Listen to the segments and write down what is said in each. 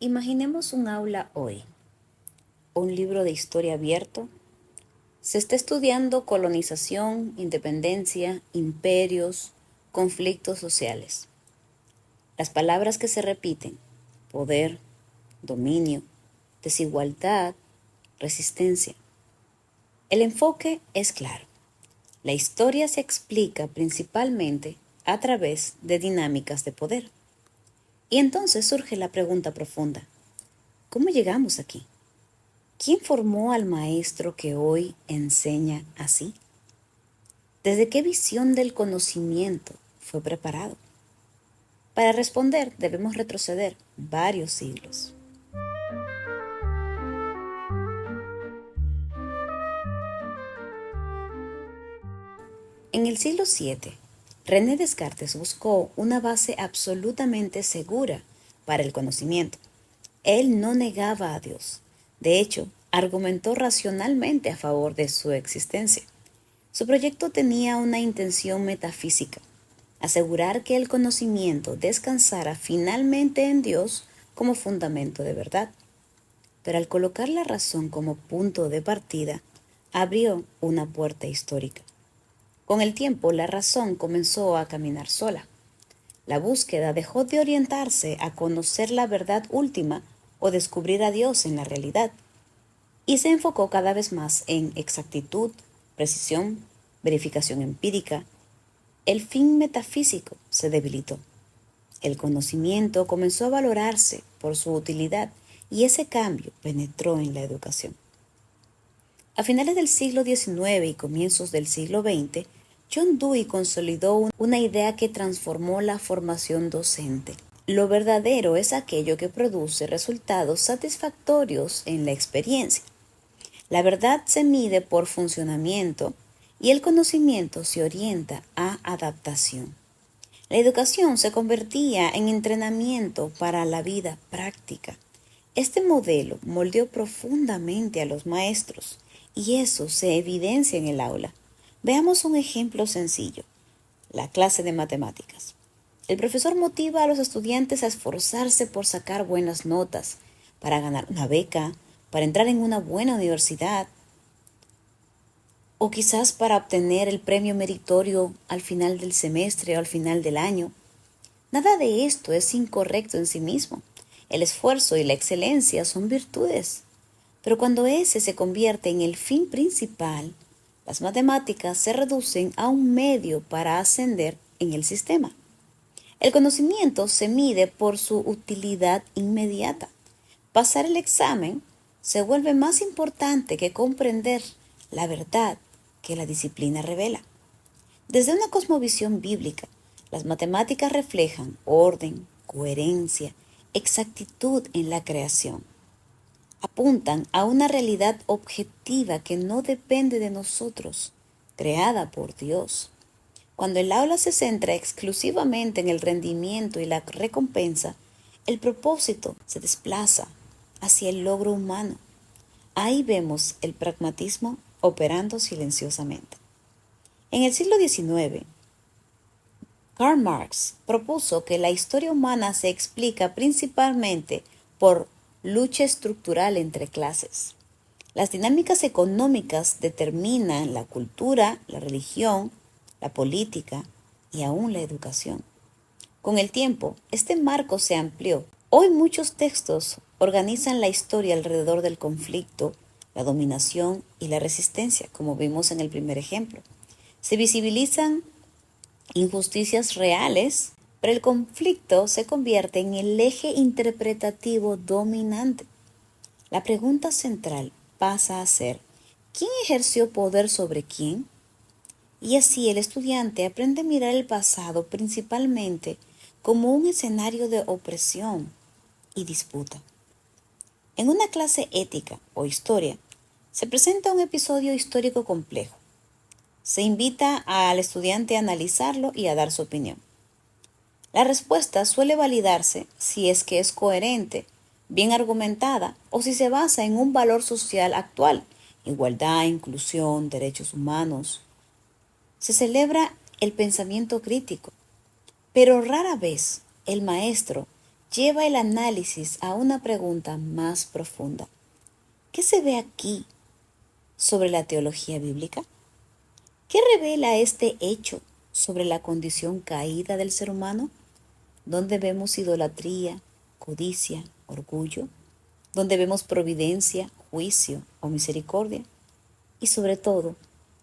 Imaginemos un aula hoy, un libro de historia abierto. Se está estudiando colonización, independencia, imperios, conflictos sociales. Las palabras que se repiten: poder, dominio, desigualdad, resistencia. El enfoque es claro. La historia se explica principalmente a través de dinámicas de poder. Y entonces surge la pregunta profunda: ¿cómo llegamos aquí? ¿Quién formó al maestro que hoy enseña así? ¿Desde qué visión del conocimiento fue preparado? Para responder debemos retroceder varios siglos. En el siglo VII, René Descartes buscó una base absolutamente segura para el conocimiento. Él no negaba a Dios. De hecho, argumentó racionalmente a favor de su existencia. Su proyecto tenía una intención metafísica: asegurar que el conocimiento descansara finalmente en Dios como fundamento de verdad. Pero al colocar la razón como punto de partida, abrió una puerta histórica. Con el tiempo, la razón comenzó a caminar sola. La búsqueda dejó de orientarse a conocer la verdad última o descubrir a Dios en la realidad, y se enfocó cada vez más en exactitud, precisión, verificación empírica. El fin metafísico se debilitó. El conocimiento comenzó a valorarse por su utilidad, y ese cambio penetró en la educación. A finales del siglo XIX y comienzos del siglo XX, John Dewey consolidó una idea que transformó la formación docente. Lo verdadero es aquello que produce resultados satisfactorios en la experiencia. La verdad se mide por funcionamiento y el conocimiento se orienta a adaptación. La educación se convertía en entrenamiento para la vida práctica. Este modelo moldeó profundamente a los maestros, y eso se evidencia en el aula. Veamos un ejemplo sencillo: la clase de matemáticas. El profesor motiva a los estudiantes a esforzarse por sacar buenas notas, para ganar una beca, para entrar en una buena universidad, o quizás para obtener el premio meritorio al final del semestre o al final del año. Nada de esto es incorrecto en sí mismo. El esfuerzo y la excelencia son virtudes. Pero cuando ese se convierte en el fin principal, las matemáticas se reducen a un medio para ascender en el sistema. El conocimiento se mide por su utilidad inmediata. Pasar el examen se vuelve más importante que comprender la verdad que la disciplina revela. Desde una cosmovisión bíblica, las matemáticas reflejan orden, coherencia, exactitud en la creación. Apuntan a una realidad objetiva que no depende de nosotros, creada por Dios. Cuando el aula se centra exclusivamente en el rendimiento y la recompensa, el propósito se desplaza hacia el logro humano. Ahí vemos el pragmatismo operando silenciosamente. En el siglo XIX, Karl Marx propuso que la historia humana se explica principalmente por lucha estructural entre clases. Las dinámicas económicas determinan la cultura, la religión, la política y aún la educación. Con el tiempo, este marco se amplió. Hoy muchos textos organizan la historia alrededor del conflicto, la dominación y la resistencia, como vimos en el primer ejemplo. Se visibilizan injusticias reales, pero el conflicto se convierte en el eje interpretativo dominante. La pregunta central pasa a ser: ¿quién ejerció poder sobre quién? Y así el estudiante aprende a mirar el pasado principalmente como un escenario de opresión y disputa. En una clase ética o historia, se presenta un episodio histórico complejo. Se invita al estudiante a analizarlo y a dar su opinión. La respuesta suele validarse si es que es coherente, bien argumentada, o si se basa en un valor social actual: igualdad, inclusión, derechos humanos. Se celebra el pensamiento crítico, pero rara vez el maestro lleva el análisis a una pregunta más profunda. ¿Qué se ve aquí sobre la teología bíblica? ¿Qué revela este hecho sobre la condición caída del ser humano? ¿Dónde vemos idolatría, codicia, orgullo? ¿Dónde vemos providencia, juicio o misericordia? Y sobre todo,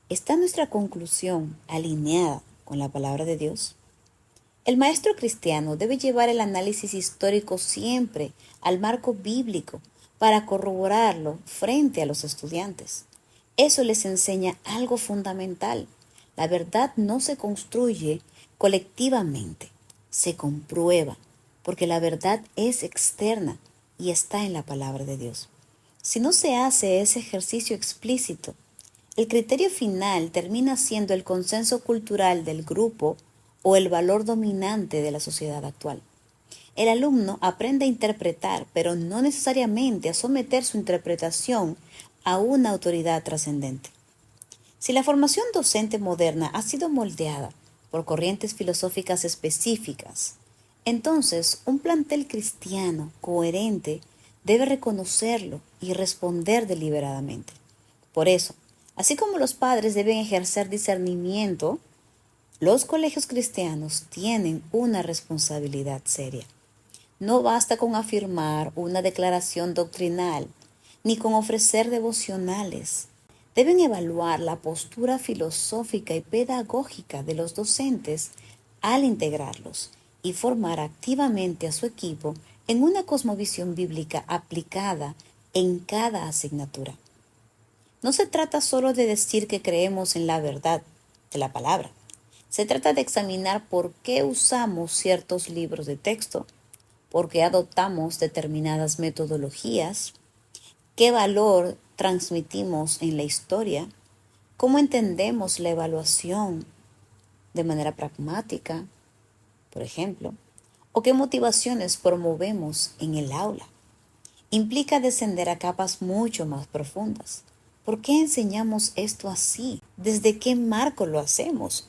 ¿está nuestra conclusión alineada con la palabra de Dios? El maestro cristiano debe llevar el análisis histórico siempre al marco bíblico para corroborarlo frente a los estudiantes. Eso les enseña algo fundamental. La verdad no se construye colectivamente, se comprueba, porque la verdad es externa y está en la palabra de Dios. Si no se hace ese ejercicio explícito, el criterio final termina siendo el consenso cultural del grupo o el valor dominante de la sociedad actual. El alumno aprende a interpretar, pero no necesariamente a someter su interpretación a una autoridad trascendente. Si la formación docente moderna ha sido moldeada por corrientes filosóficas específicas, entonces un plantel cristiano coherente debe reconocerlo y responder deliberadamente. Por eso, así como los padres deben ejercer discernimiento, los colegios cristianos tienen una responsabilidad seria. No basta con afirmar una declaración doctrinal, ni con ofrecer devocionales. Deben evaluar la postura filosófica y pedagógica de los docentes al integrarlos y formar activamente a su equipo en una cosmovisión bíblica aplicada en cada asignatura. No se trata solo de decir que creemos en la verdad de la palabra. Se trata de examinar por qué usamos ciertos libros de texto, por qué adoptamos determinadas metodologías, qué valor transmitimos en la historia, cómo entendemos la evaluación de manera pragmática, por ejemplo, o qué motivaciones promovemos en el aula. Implica descender a capas mucho más profundas. ¿Por qué enseñamos esto así? ¿Desde qué marco lo hacemos?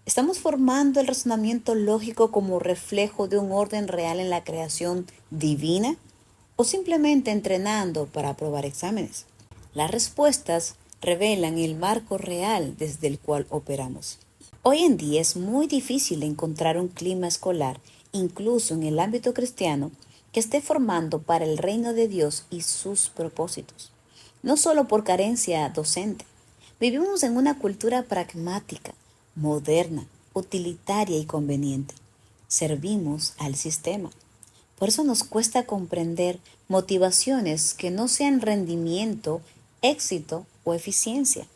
¿Estamos formando el razonamiento lógico como reflejo de un orden real en la creación divina o simplemente entrenando para aprobar exámenes? Las respuestas revelan el marco real desde el cual operamos. Hoy en día es muy difícil encontrar un clima escolar, incluso en el ámbito cristiano, que esté formando para el reino de Dios y sus propósitos. No solo por carencia docente. Vivimos en una cultura pragmática, moderna, utilitaria y conveniente. Servimos al sistema. Por eso nos cuesta comprender motivaciones que no sean rendimiento, éxito o eficiencia.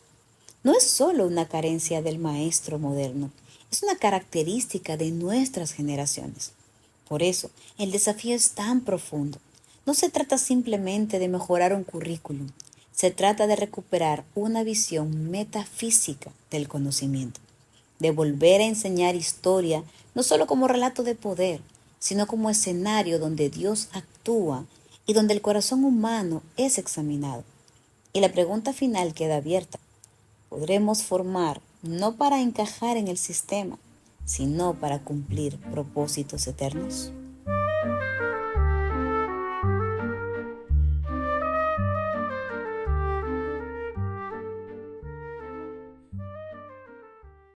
No es solo una carencia del maestro moderno, es una característica de nuestras generaciones. Por eso, el desafío es tan profundo. No se trata simplemente de mejorar un currículum, se trata de recuperar una visión metafísica del conocimiento, de volver a enseñar historia no solo como relato de poder, sino como escenario donde Dios actúa y donde el corazón humano es examinado. Y la pregunta final queda abierta. ¿Podremos formar no para encajar en el sistema, sino para cumplir propósitos eternos?